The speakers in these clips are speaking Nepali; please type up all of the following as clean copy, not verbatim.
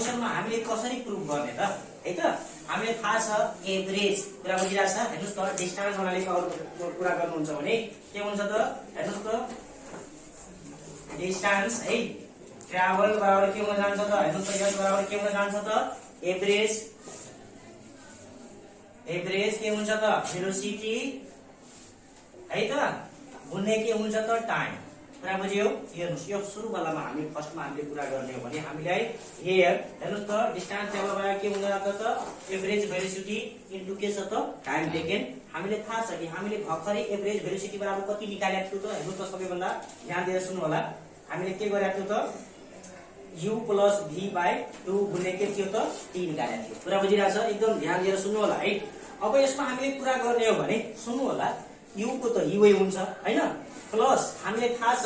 क्वेशनमा हामीले कसरी प्रुभ गर्ने त है त हामीले थाहा छ एभरेज कुरा बुझिरा छ हेर्नुस् त डिस्टेन्स भन्नाले कुरा गर्नुहुन्छ भने के हुन्छ त हेर्नुस् त डिस्टेन्स है ट्राभल बराबर के हुन जान्छ त हेर्नुस् त यस बराबर के हुन जान्छ त एभरेज के हुन्छ त भेलोसिटी है त गुण्ने के हुन्छ त टाइम कुरा बुझ्यो हेर्नुस् यो सुरु बेलामा हामी फर्स्टमा हामीले कुरा गर्ने हो भने हामीलाई हियर हेर्नुस् त डिस्टेन्स ट्राभल बराबर के हुन जान्छ त एभरेज भेलोसिटी इन्टु के छ त टाइम टेकन हामीले थाहा छ कि हामीले भर्खरै एभरेज भेलोसिटी बराबर कति निकालेको थियो त हेर्नुस् त सबैभन्दा ध्यान दिएर सुन्नु होला हामीले के गरेको थियो त u plus v by 2 गुणे के थियो त t निकालेको थियो कुरा बुझिरहेछ एकदम ध्यान दिएर सुन्नु होला है अब यसमा हामीले कुरा गर्ने हो भने सुन्नु होला u को त u नै हुन्छ हैन प्लस हामीले थाहा छ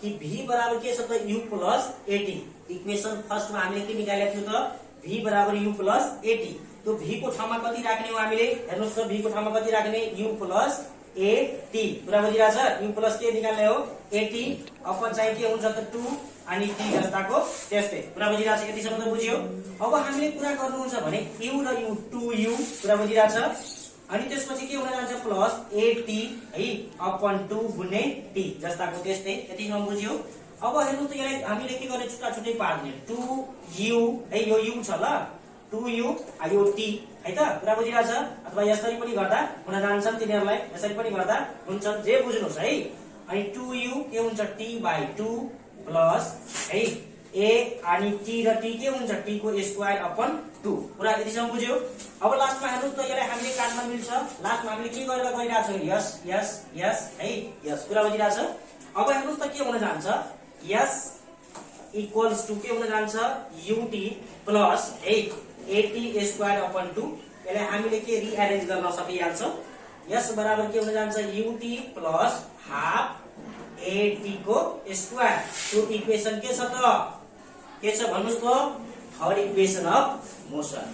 कि v बराबर के छ त u plus at इक्वेसन फर्स्टमा हामीले के निकालेको थियो त v बराबर u plus at त्यो v को ठाउँमा कति राख्ने हो हामीले हेर्नुस् त v को ठाउँमा कति राख्ने u plus at कुरा बुझिरहेछ u plus के निकाल्ने हो at अपन चाहिँ के हुन्छ त 2 अनि t जस्ताको त्यस्तै कुरा बुझिरहेछ यतिसम्म त बुझ्यो अब हामीले कुरा गर्नुहुन्छ भने u र u 2u कुरा बुझिरहेछ अनि त्यसपछि के हुन जान्छ प्लस at है अपन 2 गुणे t जस्ताको त्यस्तै यतिसम्म बुझ्यो अब हेर्नु त यसलाई हामीले के गर्ने छुट्टा छुट्टै पार्ने 2u है यो u छ ल 2u यो t है त कुरा बुझिरहेछ अथवा यसरी पनि गर्दा हुन जान्छन् तिनीहरुलाई यसरी पनि गर्दा हुन्छ जे बुझ्नुस् है अनि 2u के हुन्छ t by 2 प्लस है a अनि t र t के हुन्छ t को स्क्वायर अपन 2 पुरा यतिसम्म बुझ्यो अब लास्टमा हेर्नुस् त यसलाई हामीले काट्न मिल्छ लास्टमा हामीले के गरेर गइरा छौं यस यस यस है यस पुरा बुझिरा छ अब हेर्नुस् त के हुन जान्छ यस इक्वल्स टु के हुन जान्छ ut प्लस है at स्क्वायर अपन 2 यसलाई हामीले के रिअरेन्ज गर्न सकिहाल्छ यस बराबर के हुन जान्छ ut प्लस हाफ at को स्क्वायर त्यो इक्वेसन के छ त के छ भन्नुस् त थर्ड इक्वेसन अफ मोसन